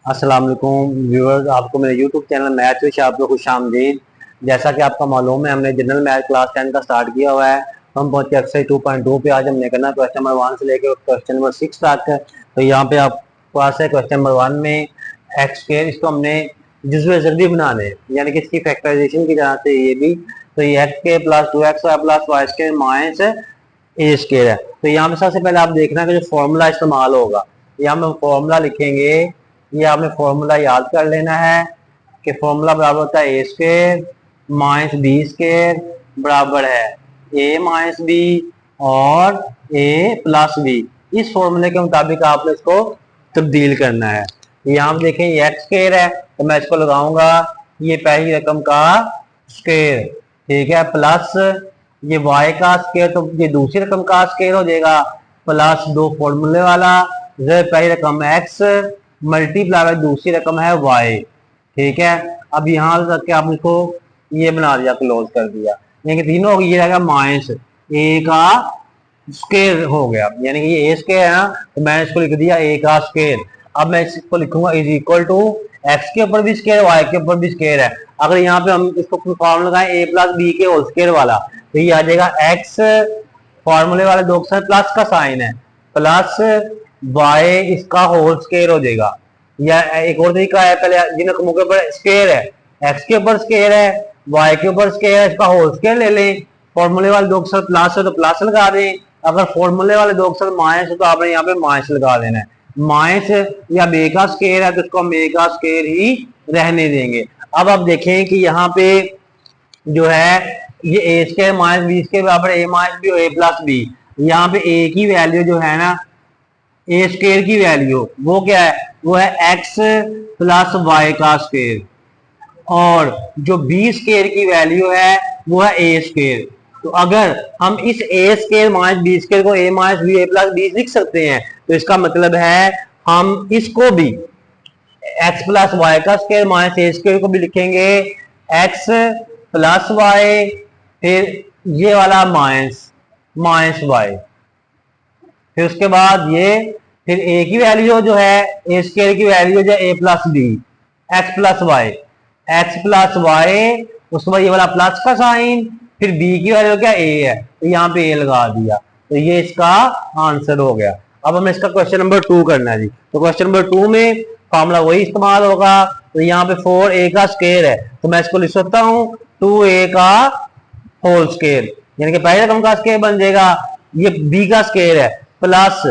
अस्सलाम वालेकुम व्यूअर्स, आपको मेरे यूट्यूब चैनल मैथ विश आप लोग खुशामदीद। जैसा कि आपका मालूम है, हमने जनरल मैथ क्लास 10 का स्टार्ट किया हुआ है। हम पहुंचे एक्सरसाइज 2.2 पे। आज हमने करना क्वेश्चन नंबर 1 से लेकर क्वेश्चन नंबर 6 तक। तो यहाँ पे आप पास है क्वेश्चन नंबर 1 में एक्स के, इसको हमने जुज़वे ज़रबी बनाने हैं, यानी कि इसकी फैक्टराइजेशन की तरह से ये भी। तो ये एक्स के plus 2x plus y square minus a square है। तो यहाँ पे सबसे पहले आप देखना कि जो फॉर्मूला इस्तेमाल होगा, यहाँ में फॉर्मूला लिखेंगे। ये आपने फॉर्मूला याद कर लेना है कि फॉर्मूला बराबर होता है ए स्क्वायर माइनस बी स्क्वायर बराबर है ए माइनस बी और ए प्लस बी। इस फॉर्मूले के मुताबिक आपने इसको तब्दील करना है। यहाँ पे देखें ये एक्स स्क्वायर है, तो मैं इसको लगाऊंगा ये पहली रकम का स्क्वायर, ठीक है, प्लस ये y का स्क्वायर, तो ये दूसरी रकम का स्क्वायर हो जाएगा, प्लस दो फॉर्मूले वाला पहली रकम x मल्टीप्लाई दूसरी रकम है y, ठीक है। अब यहाँ तक के आपने इसको ये बना दिया, क्लोज कर दिया, यानी कि तीनों ये रहेगा माइनस ए का स्क्वायर हो गया, यानी कि ये ए स्क्वायर है ना, तो मैंने इसको लिख दिया ए का स्क्वायर। अब मैं इसको लिखूंगा इज इक्वल टू एक्स के ऊपर भी स्क्वायर वाई के ऊपर भी स्क्वायर है। अगर यहाँ पे हम इसको फॉर्मूला लगाएं ए प्लस बी के होल स्क्वायर वाला, तो ये आ जाएगा एक्स फॉर्मूले वाले दो के साथ प्लस का साइन है, प्लस वाई इसका होल स्क्वायर हो जाएगा। या एक और तरीका है, पहले जिन रकमों के ऊपर स्क्वायर है, एक्स के ऊपर स्क्वायर है वाई के ऊपर स्क्वायर है, इसका होल स्क्वायर ले लें। फॉर्मूले वाले दो के साथ प्लस है तो प्लस लगा दें, अगर फॉर्मूले वाले दो के साथ माइनस है तो आपने यहाँ पे माइनस लगा देना है। माइनस या बे का स्क्वायर है तो इसको हम ए का स्क्वायर ही रहने देंगे। अब आप देखें कि यहाँ पे जो है ये ए स्क्वायर माइनस बी स्क्वायर बराबर ए माइनस बी और ए प्लस बी। यहाँ पे ए की वैल्यू जो है ना, ए स्क्वायर की वैल्यू वो क्या है, वो है एक्स प्लस वाई का स्क्वायर, और जो बी स्क्वायर की वैल्यू है वो है ए स्क्वायर। तो अगर हम इस ए स्क्वायर माइनस बी स्क्वायर को ए माइनस बी ए प्लस बी लिख सकते हैं, तो इसका मतलब है हम इसको भी एक्स प्लस वाई का स्क्वायर माइनस ए स्क्वायर को भी लिखेंगे एक्स प्लस वाई, फिर ये वाला माइनस माइनस वाई, फिर उसके बाद ये, फिर ए की वैल्यू जो है ए स्क्वायर की वैल्यू जो है a plus b x plus y, x plus y, उसके बाद ये वाला प्लस का साइन, फिर बी की वैल्यू क्या ए है, तो यहाँ पे ए लगा दिया, तो ये इसका आंसर हो गया। अब हमें इसका क्वेश्चन नंबर 2 करना है जी। तो क्वेश्चन नंबर 2 में फॉर्मूला वही इस्तेमाल होगा। तो यहाँ पे 4a का स्क्वायर है, तो मैं इसको लिख सकता हूँ 2a का होल स्क्वायर, यानी कि पहले रकम का स्क्वायर बन जाएगा, ये b का स्क्वायर है, प्लस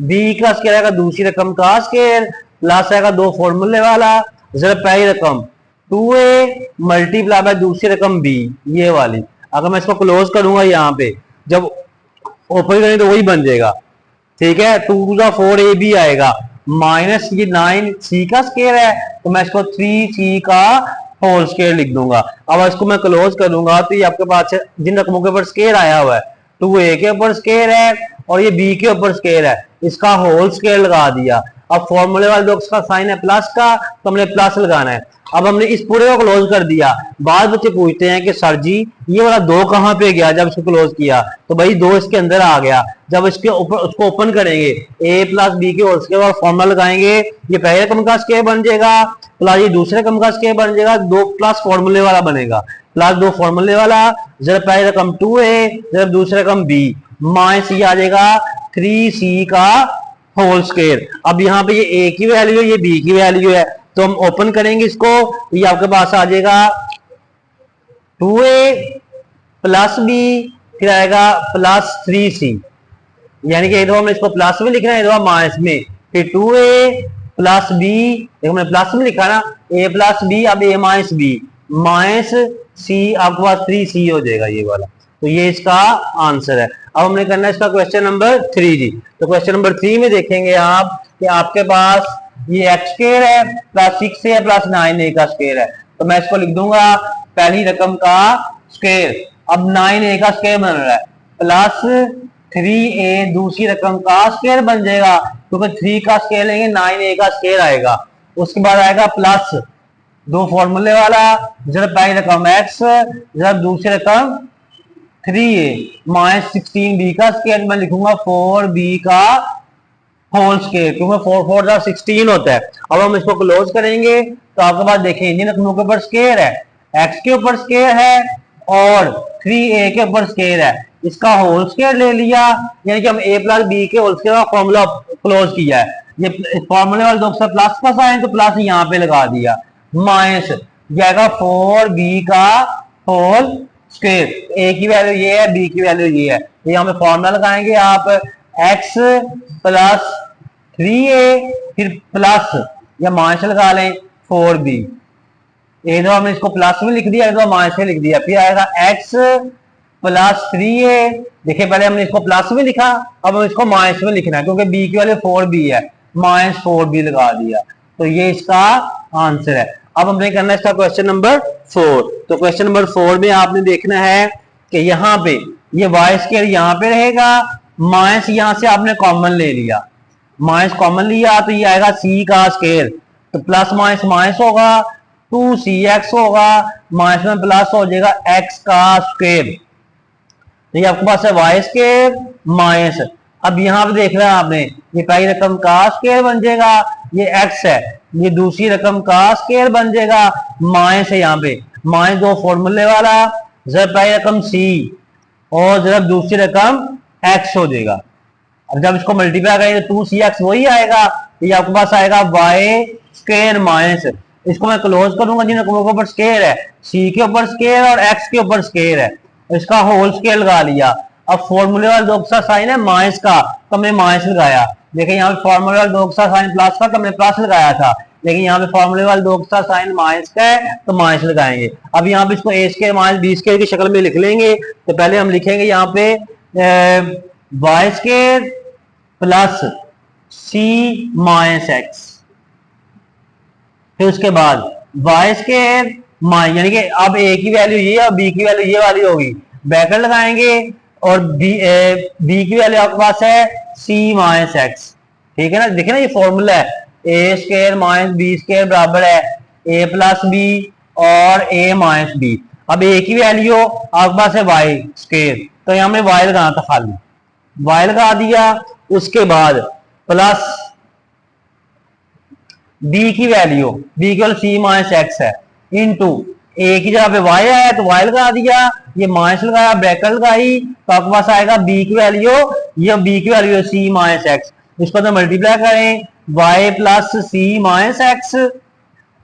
b का स्क्वायर आएगा दूसरी रकम का स्क्वायर, प्लस आएगा दो फॉर्मूले वाला, जरा पहली रकम 2a मल्टीप्लाई बाय दूसरी रकम b, ये वाली। अगर मैं इसको क्लोज करूंगा यहाँ पे, जब ओपन करेंगे तो वही बन जाएगा, ठीक है। 2 टू द 4ab आएगा, माइनस ये 9c का स्क्वायर है, तो मैं इसको 3c का होल स्क्वायर लिख दूंगा। अब इसको मैं क्लोज करूंगा तो ये आपके पास जिन रकमों के ऊपर स्क्वायर आया हुआ है, 2a के ऊपर स्क्वायर है और ये b के ऊपर स्क्वायर है, इसका होल स्क्वायर लगा दिया। अब फॉर्मूले वाले दो का साइन है प्लस का, तो हमने प्लस लगाना है। अब हमने इस पूरे को क्लोज कर दिया। बाद बच्चे पूछते हैं कि सर जी ये वाला 2 कहाँ पे गया जब इसको क्लोज किया, तो भाई 2 इसके अंदर आ गया। जब इसके ऊपर उसको ओपन करेंगे a प्लस बी के होल स्क्वायर और फॉर्मूला लगाएंगे, ये पहले रकम का स्क्वायर बन जाएगा, प्लस ये दूसरे रकम का स्क्वायर बन जाएगा, 2 प्लस फॉर्मूले वाला बनेगा, प्लस 2 फॉर्मूले वाला, जरा पहले रकम 2a जरा दूसरे रकम b, माइनस ये आ जाएगा 3c का होल स्क्वायर। अब यहाँ पे ये a की वैल्यू है, ये b की वैल्यू है, तो हम ओपन करेंगे इसको, ये आपके पास आ जाएगा 2a प्लस b, फिर आएगा प्लस 3c, यानी कि इधर हमने इसको प्लस में लिखना है, इधर माइनस में, फिर 2a प्लस b, देखो मैंने प्लस में लिखा ना, a प्लस b, अब a minus b minus c, आपके पास 3c हो जाएगा ये वाला। तो ये इसका आंसर है। अब हमने करना है इसका क्वेश्चन नंबर 3 जी। तो क्वेश्चन नंबर 3 में देखेंगे आप कि आपके पास ये एक्स स्क्वायर है प्लस 6 है प्लस 9a का स्क्वायर है, तो मैं इसको लिख दूंगा पहली रकम का स्क्वायर। अब 9a का स्क्वायर बन रहा है, प्लस 3a दूसरी रकम का स्क्वायर बन जाएगा, क्योंकि 3 का स्क्वायर लेंगे 9a का स्क्वायर आएगा। उसके बाद आएगा प्लस दो फॉर्मूले वाला, जरा पहली रकम x जरा दूसरी रकम 3a माइनस 16b का स्क्वायर, मैं लिखूंगा 4b का होल स्केयर, क्योंकि 4 4 16 होता है। अब हम इसको क्लोज करेंगे तो आपके पास देखिए इन रकमों के ऊपर स्केयर है, x के ऊपर स्केयर है और 3a के ऊपर स्केयर है, इसका होल स्केयर ले लिया, यानी कि हम a प्लस बी के होल स्केयर का फॉर्मूला क्लोज किया है। ये फॉर्मूले वाले दो से प्लस पास आए तो प्लस यहाँ पे लगा दिया, माइनस जाएगा 4b का होल स्केयर, a की वैल्यू ये है, b की वैल्यू ये है, तो यहाँ पे फॉर्मूला लगाएंगे आप x प्लस 3a फिर प्लस या माइनस लगा लें 4b, एक दो हमने इसको प्लस में लिख दिया, एक दो माइनस में लिख दिया, फिर आएगा x प्लस 3a, देखिए पहले हमने इसको प्लस में लिखा, अब हम इसको माइनस में लिखना है क्योंकि b की वैल्यू 4b है, माइनस 4b लगा दिया, तो ये इसका आंसर है। अब हमने करना है इसका क्वेश्चन नंबर 4। तो क्वेश्चन नंबर 4 में आपने देखना है कि यहाँ पे ये वाई स्केयर यहाँ पे रहेगा, माइनस यहाँ से आपने कॉमन ले लिया, माइनस कॉमन लिया तो ये आएगा c का स्केयर, तो प्लस माइनस माइनस होगा, 2cx होगा, माइनस में प्लस हो जाएगा x का स्केयर, तो ये आपके पास है वाई स्केयर माइनस, अब यहाँ पे देख रहे हैं आपने ये पहली रकम का स्केयर बन जाएगा, ये x है, ये दूसरी रकम का स्केयर बन जाएगा, माइनस है यहाँ पे, माइनस दो फॉर्मूले वाला, जब पहली रकम c और जब दूसरी रकम x हो जाएगा। अब जब इसको मल्टीप्लाई करेंगे तो 2cx वही आएगा, ये आपके पास आएगा वाई स्केयर माइनस, इसको मैं क्लोज करूंगा जिन रकमों के ऊपर स्केयर है, c के ऊपर स्केयर और x के ऊपर स्केयर है, इसका होल स्केयर लगा लिया। अब फॉर्मूले वाले दो का साइन है माइनस का, तो हमने माइनस लगाया, देखिए यहाँ पे फॉर्मूले वाले दो का साइन प्लस का, तो हमने प्लस लगाया था, लेकिन यहाँ पे फॉर्मूले वाले दो का साइन माइनस का है तो माइनस लगाएंगे। अब यहाँ पे इसको a square minus b square की शक्ल में लिख लेंगे, तो पहले हम लिखेंगे यहाँ पे y square plus c minus x, फिर उसके बाद वाई स्केयर माइनस, यानी कि अब a की वैल्यू ये और b की वैल्यू ये वाली होगी, ब्रैकेट लगाएंगे और b की वैल्यू आपके पास है c माइनस x, ठीक है ना, देखिए ना ये फॉर्मूला है a square minus b square बराबर है a प्लस b और a माइनस b। अब a की वैल्यू आपके पास है y स्केयर, तो यहाँ हमने y लगाना था, खाली y लगा दिया, उसके बाद प्लस b की वैल्यू c माइनस x है, इनटू a की जगह पे y आया तो y लगा दिया, ये माइनस लगाया, ब्रैकेट लगाई, तो आपके पास आएगा b की वैल्यू, ये b की वैल्यू c माइनस x, इसको तो मल्टीप्लाई करें y plus c minus x,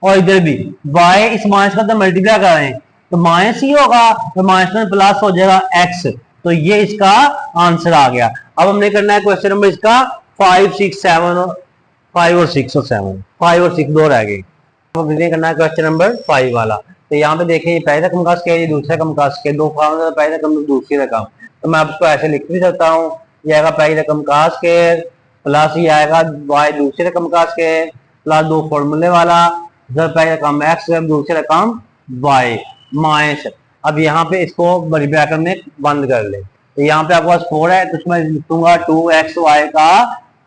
और इधर भी y इस माइनस का तो मल्टीप्लाई करें तो माइनस ही होगा, तो माइनस में प्लस हो जाएगा x, तो ये इसका आंसर आ गया। अब हमने करना है क्वेश्चन नंबर इसका 5 6 7 5 और 6 और 7, 5 और 6 दो रह गए। अब हमने करना है क्वेश्चन नंबर 5 वाला, तो यहाँ पे देखें ये पहले रकम का स्केयर, ये दूसरे रकम का स्केयर, दो फॉर्मूला, पहले रकम दूसरी रकम, तो मैं आपको ऐसे लिख भी सकता हूँ, ये आएगा पहली रकम का स्केयर प्लस ये आएगा y दूसरी रकम का स्केयर प्लस दो फॉर्मूले वाला, जब पहली रकम x जब दूसरी रकम y माइनस, अब यहाँ पे इसको बड़ी ब्रैकेट में बंद कर ले, तो यहाँ पे आपके पास 4 है, तो इसमें लिख दूंगा 2xy का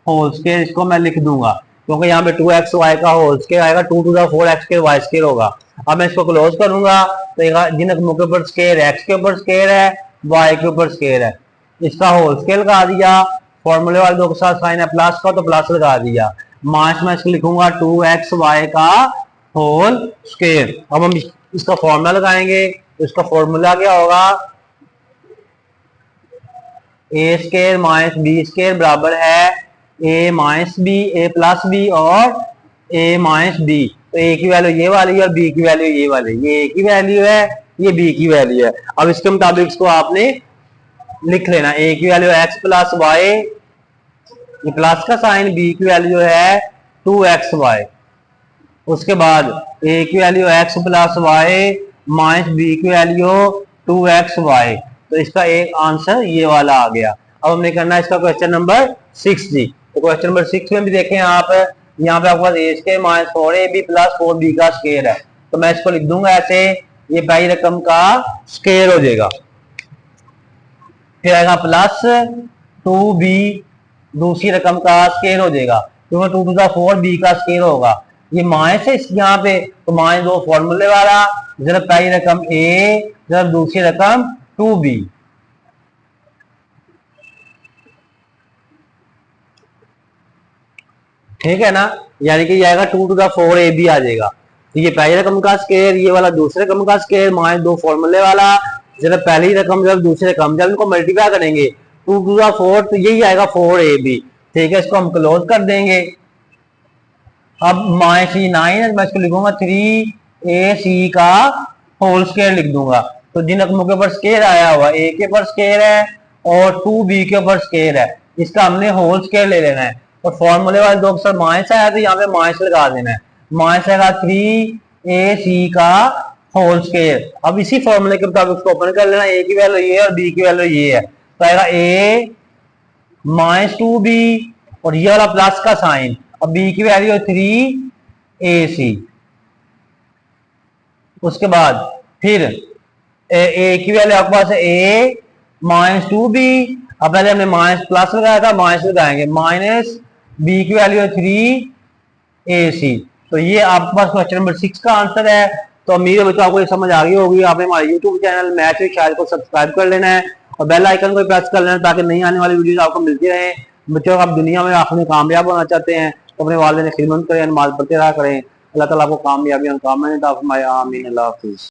होल स्केयर, इसको मैं लिख दूंगा क्योंकि यहाँ पे 2xy का होल स्केयर आएगा, 2 to the 4 x square y square होगा। अब मैं इसको क्लोज करूंगा तो जिन रकमों के ऊपर स्केयर x के ऊपर स्केयर है, y के ऊपर स्केयर है, इसका होल स्केयर लगा दिया, फॉर्मूले वाले दो के साथ साइन है प्लस का तो प्लस लगा दिया, माइनस में इसको लिखूंगा 2xy का होल स्केयर। अब हम इसका फॉर्मूला लगाएंगे, तो इसका फॉर्मूला क्या होगा, a square minus b square बराबर है a minus b, a plus b और a माइनस b, तो a की वैल्यू ये वाली है और b की वैल्यू ये वाली, ये a की वैल्यू है, ये b की वैल्यू है। अब इसके मुताबिक इसको आपने लिख लेना, a की वैल्यू x प्लस वाई, ये प्लस का साइन, b की वैल्यू है 2xy, उसके बाद a की value x plus y minus b की वैल्यू 2xy, तो इसका एक आंसर ये वाला आ गया। अब हमने करना है इसका क्वेश्चन नंबर 6 जी, तो क्वेश्चन नंबर 6 में भी देखें आप, यहाँ पे आपके पास a square minus 4ab plus 4b का स्केयर है, तो मैं इसको लिख दूंगा ऐसे, ये पहली रकम का स्केयर हो जाएगा, फिर आएगा प्लस 2b दूसरी रकम का स्केयर हो जाएगा, क्योंकि 2 टू द 4b का स्केयर होगा, ये माइनस है यहाँ पे, तो माइनस दो फॉर्मूले वाला, जरा पहली रकम a जरा दूसरी रकम 2b, ठीक है ना, यानी कि ये आएगा 2 टू द 4 AB आ जाएगा। तो ये पहली रकम का स्केयर, ये वाला दूसरे रकम का स्केयर माइनस 2 फॉर्मूले वाला, जब पहली रकम जब दूसरी रकम जब इनको मल्टीप्लाई करेंगे 2 टू द 4 तो यही आएगा 4AB। ठीक है, इसको हम क्लोज कर देंगे। अब -9 मैं इसको लिखूंगा 3AC का होल स्केयर लिख दूंगा। तो जिन रकमों के ऊपर स्केयर आया हुआ A के ऊपर स्केयर है और 2B के ऊपर स्केयर है, इसका हमने होल स्केयर ले लेना है। और फॉर्मूले वाले दो अक्सर माइनस आया तो यहाँ पे माइनस लगा देना है, माइनस आएगा 3AC का होल स्केयर। अब इसी फॉर्मूले के मुताबिक उसको ओपन कर लेना, A की वैल्यू ये है और B की वैल्यू ये है, तो आएगा A -2B और ये वाला प्लस का साइन। अब B की वैल्यू है 3AC। उसके बाद फिर A की वैल्यू आपके पास है A -2B। अब पहले हमने माइनस प्लस लगाया था, माइनस लगाएंगे, माइनस B की वैल्यू है 3AC। तो ये आपके पास क्वेश्चन नंबर 6 का आंसर है। तो उम्मीद है बच्चों आपको ये समझ आ गई होगी। आपने हमारे YouTube channel math with Shahid को सब्सक्राइब कर लेना है और बेल आइकन को प्रेस कर लेना ताकि नई आने वाली वीडियोस आपको मिलती रहे। बच्चों, आप दुनिया में आखिर में कामयाब होना चाहते हैं तो अपने वालिदैन की खिदमत करें, नमाज पढ़ते रहा करें। अल्लाह ताला आपको कामयाबी और आमीन। अल्लाह हाफिज़।